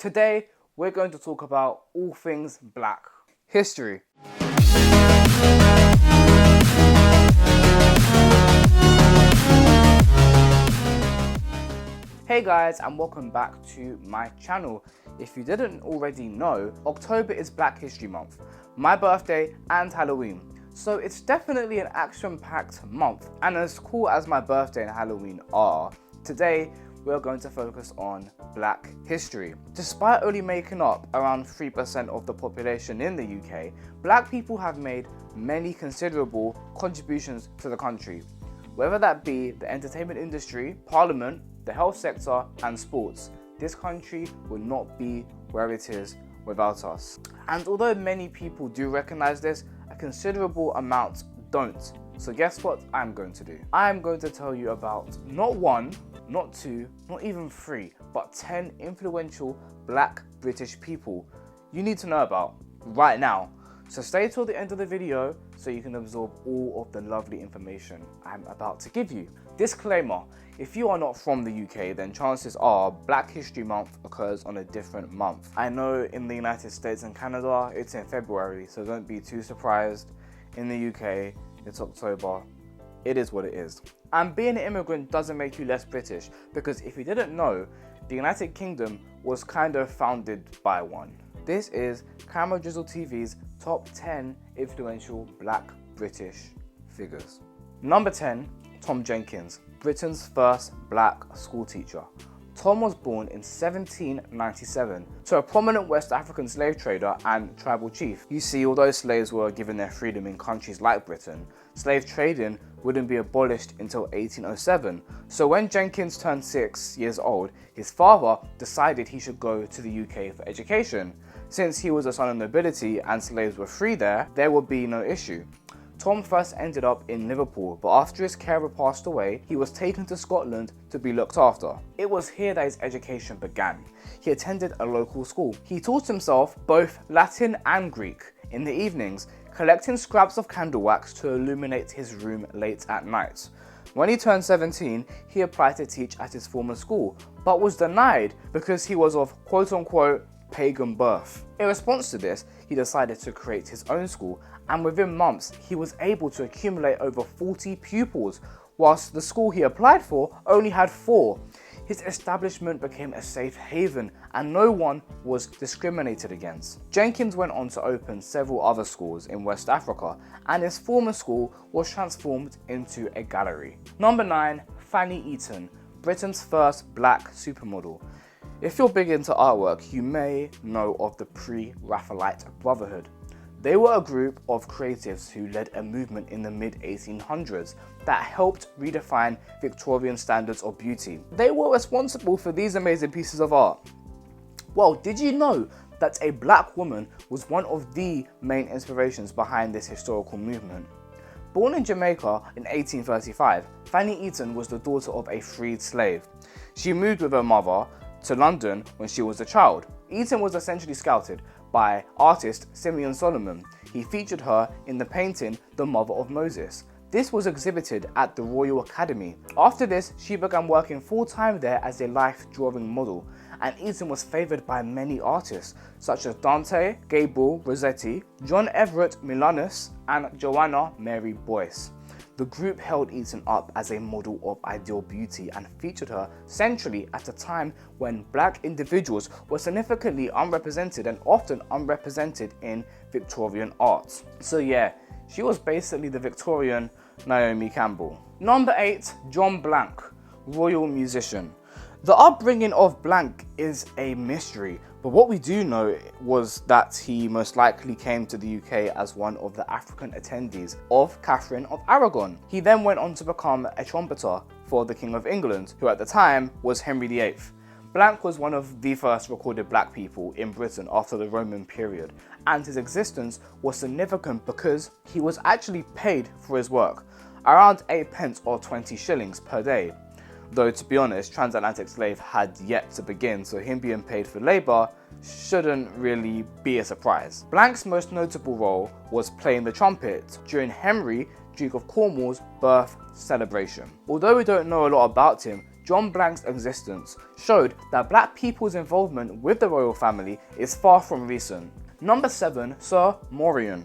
Today, we're going to talk about all things black. History. Hey guys, and welcome back to my channel. If you didn't already know, October is Black History Month, my birthday and Halloween. So it's definitely an action-packed month, and as cool as my birthday and Halloween are, today we're going to focus on Black history. Despite only making up around 3% of the population in the UK, Black people have made many considerable contributions to the country, whether that be the entertainment industry, parliament, the health sector and sports. This country would not be where it is without us. And although many people do recognize this, a considerable amount don't. So guess what I'm going to do? I'm going to tell you about not one, not two, not even three, but 10 influential Black British people you need to know about right now. So stay till the end of the video so you can absorb all of the lovely information I'm about to give you. Disclaimer, if you are not from the UK, then chances are Black History Month occurs on a different month. I know in the United States and Canada, it's in February, so don't be too surprised. In the UK, it's October. It is what it is. And being an immigrant doesn't make you less British, because if you didn't know, the United Kingdom was kind of founded by one. This is Camera Drizzle TV's top 10 influential Black British figures. Number 10, Tom Jenkins, Britain's first Black school teacher. Tom was born in 1797 to a prominent West African slave trader and tribal chief. You see, although slaves were given their freedom in countries like Britain, slave trading wouldn't be abolished until 1807. So when Jenkins turned 6 years old, his father decided he should go to the UK for education. Since he was a son of nobility and slaves were free there would be no issue. Tom first ended up in Liverpool, but after his carer passed away, he was taken to Scotland to be looked after. It was here that his education began. He attended a local school. He taught himself both Latin and Greek in the evenings, collecting scraps of candle wax to illuminate his room late at night. When he turned 17, he applied to teach at his former school, but was denied because he was of quote-unquote pagan birth. In response to this, he decided to create his own school, and within months, he was able to accumulate over 40 pupils, whilst the school he applied for only had 4. His establishment became a safe haven, and no one was discriminated against. Jenkins went on to open several other schools in West Africa, and his former school was transformed into a gallery. Number 9, Fanny Eaton, Britain's first Black supermodel. If you're big into artwork, you may know of the Pre-Raphaelite Brotherhood. They were a group of creatives who led a movement in the mid-1800s that helped redefine Victorian standards of beauty. They were responsible for these amazing pieces of art. Well, did you know that a Black woman was one of the main inspirations behind this historical movement? Born in Jamaica in 1835, Fanny Eaton was the daughter of a freed slave. She moved with her mother to London when she was a child. Eaton was essentially scouted by artist Simeon Solomon. He featured her in the painting The Mother of Moses. This was exhibited at the Royal Academy. After this, she began working full-time there as a life drawing model, and Eaton was favoured by many artists such as Dante, Gabriel Rossetti, John Everett Milanus, and Joanna Mary Boyce. The group held Eaton up as a model of ideal beauty and featured her centrally at a time when Black individuals were significantly unrepresented and often unrepresented in Victorian art. So yeah, she was basically the Victorian Naomi Campbell. Number 8, John Blank, royal musician. The upbringing of Blank is a mystery, but what we do know was that he most likely came to the UK as one of the African attendees of Catherine of Aragon. He then went on to become a trumpeter for the King of England, who at the time was Henry VIII. Blank was one of the first recorded Black people in Britain after the Roman period, and his existence was significant because he was actually paid for his work, around 8 pence or 20 shillings per day. Though to be honest, transatlantic slave had yet to begin, so him being paid for labour shouldn't really be a surprise. Blank's most notable role was playing the trumpet during Henry, Duke of Cornwall's birth celebration. Although we don't know a lot about him, John Blank's existence showed that black people's involvement with the royal family is far from recent. Number 7, Sir Morien,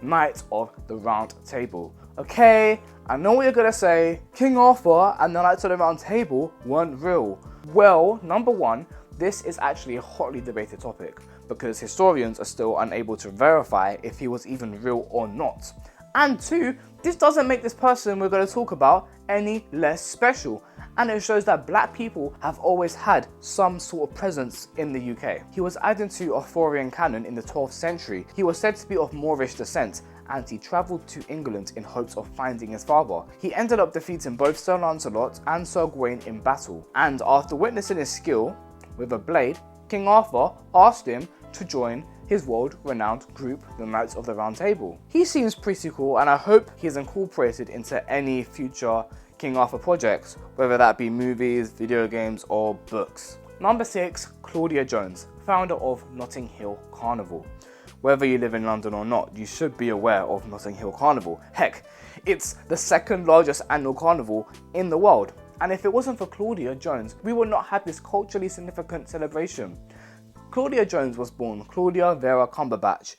Knight of the Round Table. Okay, I know what you're gonna say, King Arthur and the Knights of the Round Table weren't real. Well, number 1, this is actually a hotly debated topic because historians are still unable to verify if he was even real or not. And 2, this doesn't make this person we're going to talk about any less special, and it shows that black people have always had some sort of presence in the UK. He was added to Arthurian canon in the 12th century. He was said to be of Moorish descent, and he travelled to England in hopes of finding his father. He ended up defeating both Sir Lancelot and Sir Gawain in battle, and after witnessing his skill with a blade, King Arthur asked him to join his world-renowned group, the Knights of the Round Table. He seems pretty cool, and I hope he's incorporated into any future King Arthur projects, whether that be movies, video games, or books. Number 6, Claudia Jones, founder of Notting Hill Carnival. Whether you live in London or not, you should be aware of Notting Hill Carnival. Heck, it's the second largest annual carnival in the world. And if it wasn't for Claudia Jones, we would not have this culturally significant celebration. Claudia Jones was born Claudia Vera Cumberbatch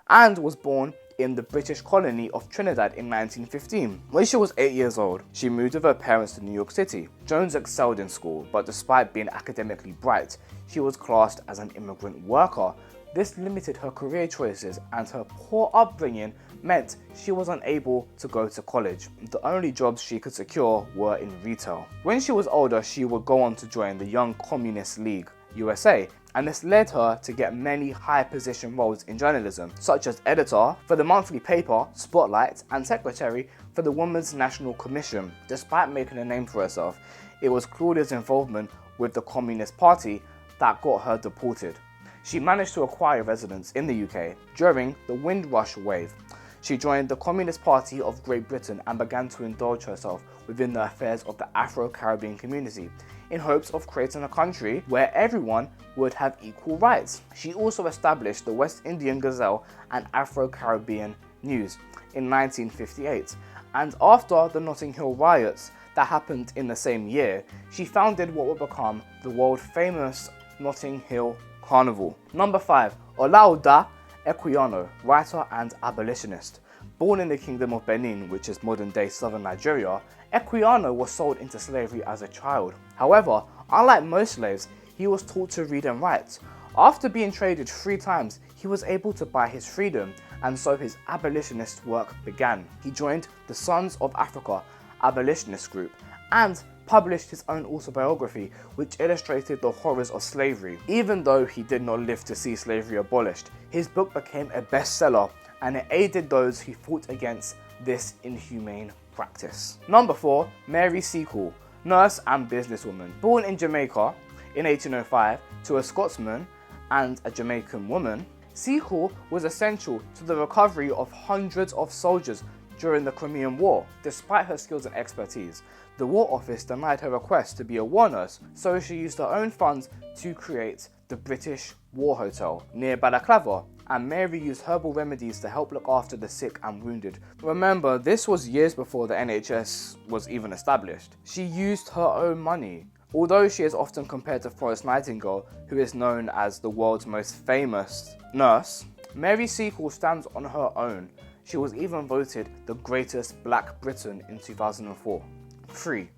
and was born in the British colony of Trinidad in 1915. When she was 8 years old, she moved with her parents to New York City. Jones excelled in school, but despite being academically bright, she was classed as an immigrant worker. This limited her career choices, and her poor upbringing meant she was unable to go to college. The only jobs she could secure were in retail. When she was older, she would go on to join the Young Communist League USA, and this led her to get many high position roles in journalism, such as editor for the monthly paper Spotlight and secretary for the Women's National Commission. Despite making a name for herself, it was Claudia's involvement with the Communist Party that got her deported. She managed to acquire residence in the UK during the Windrush wave. She joined the Communist Party of Great Britain and began to indulge herself within the affairs of the Afro-Caribbean community in hopes of creating a country where everyone would have equal rights. She also established the West Indian Gazelle and Afro-Caribbean News in 1958, and after the Notting Hill riots that happened in the same year, she founded what would become the world-famous Notting Hill Carnival. Number 5, Olaudah Equiano, writer and abolitionist. Born in the Kingdom of Benin, which is modern-day southern Nigeria, Equiano was sold into slavery as a child. However, unlike most slaves, he was taught to read and write. After being traded 3 times, he was able to buy his freedom, and so his abolitionist work began. He joined the Sons of Africa abolitionist group and published his own autobiography, which illustrated the horrors of slavery. Even though he did not live to see slavery abolished, his book became a bestseller, and it aided those who fought against this inhumane practice. Number 4, Mary Seacole, nurse and businesswoman. Born in Jamaica in 1805 to a Scotsman and a Jamaican woman, Seacole was essential to the recovery of hundreds of soldiers during the Crimean War. Despite her skills and expertise, the War Office denied her request to be a war nurse, so she used her own funds to create the British War Hotel near Balaclava, and Mary used herbal remedies to help look after the sick and wounded. Remember, this was years before the NHS was even established. She used her own money. Although she is often compared to Florence Nightingale, who is known as the world's most famous nurse, Mary Seacole stands on her own. She was even voted the greatest Black Briton in 2004. 3.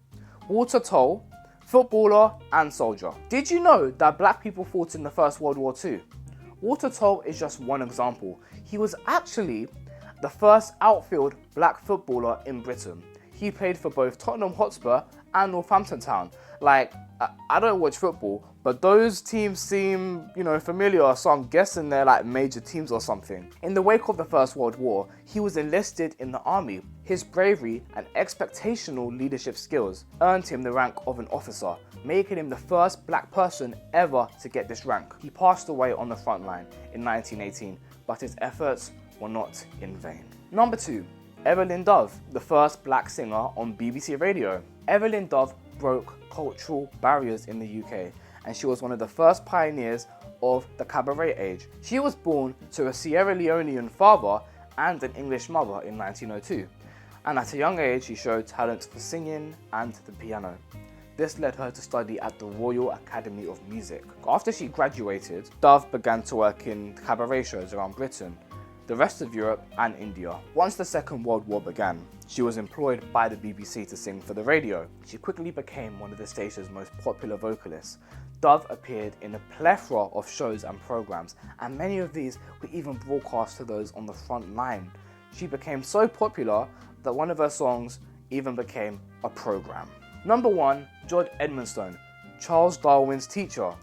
Walter Tull, footballer and soldier. Did you know that black people fought in the First World War II? Walter Tull is just one example. He was actually the first outfield black footballer in Britain. He played for both Tottenham Hotspur and Northampton Town. Like, I don't watch football, but those teams seem, familiar, so I'm guessing they're like major teams or something. In the wake of the First World War, he was enlisted in the army. His bravery and expectational leadership skills earned him the rank of an officer, making him the first black person ever to get this rank. He passed away on the front line in 1918, but his efforts were not in vain. Number 2, Evelyn Dove, the first black singer on BBC Radio. Evelyn Dove broke cultural barriers in the UK, and she was one of the first pioneers of the cabaret age. She was born to a Sierra Leonean father and an English mother in 1902, and at a young age she showed talent for singing and the piano. This led her to study at the Royal Academy of Music. After she graduated, Dove began to work in cabaret shows around Britain, the rest of Europe and India. Once the Second World War began, she was employed by the BBC to sing for the radio. She quickly became one of the station's most popular vocalists. Dove appeared in a plethora of shows and programs, and many of these were even broadcast to those on the front line. She became so popular that one of her songs even became a program. Number 1, George Edmondstone, Charles Darwin's teacher.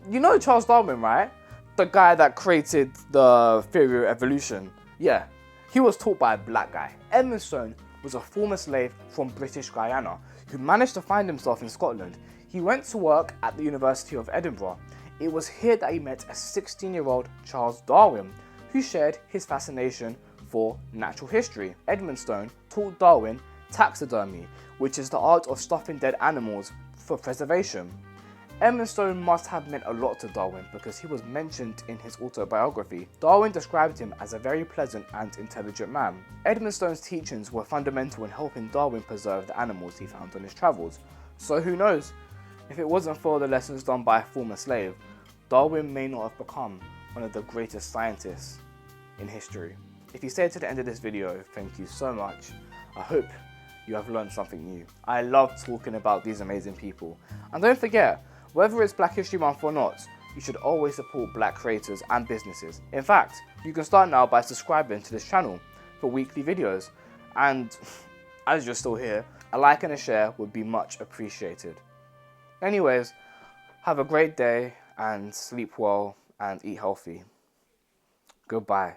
You know Charles Darwin, right? The guy that created the theory of evolution. Yeah, he was taught by a black guy. Edmondstone was a former slave from British Guyana who managed to find himself in Scotland. He went to work at the University of Edinburgh. It was here that he met a 16-year-old Charles Darwin, who shared his fascination for natural history. Edmondstone taught Darwin taxidermy, which is the art of stuffing dead animals for preservation. Edmondstone must have meant a lot to Darwin because he was mentioned in his autobiography. Darwin described him as a very pleasant and intelligent man. Edmondstone's teachings were fundamental in helping Darwin preserve the animals he found on his travels. So who knows, if it wasn't for the lessons done by a former slave, Darwin may not have become one of the greatest scientists in history. If you stayed to the end of this video, thank you so much. I hope you have learned something new. I love talking about these amazing people. And don't forget, whether it's Black History Month or not, you should always support black creators and businesses. In fact, you can start now by subscribing to this channel for weekly videos. And as you're still here, a like and a share would be much appreciated. Anyways, have a great day and sleep well and eat healthy. Goodbye.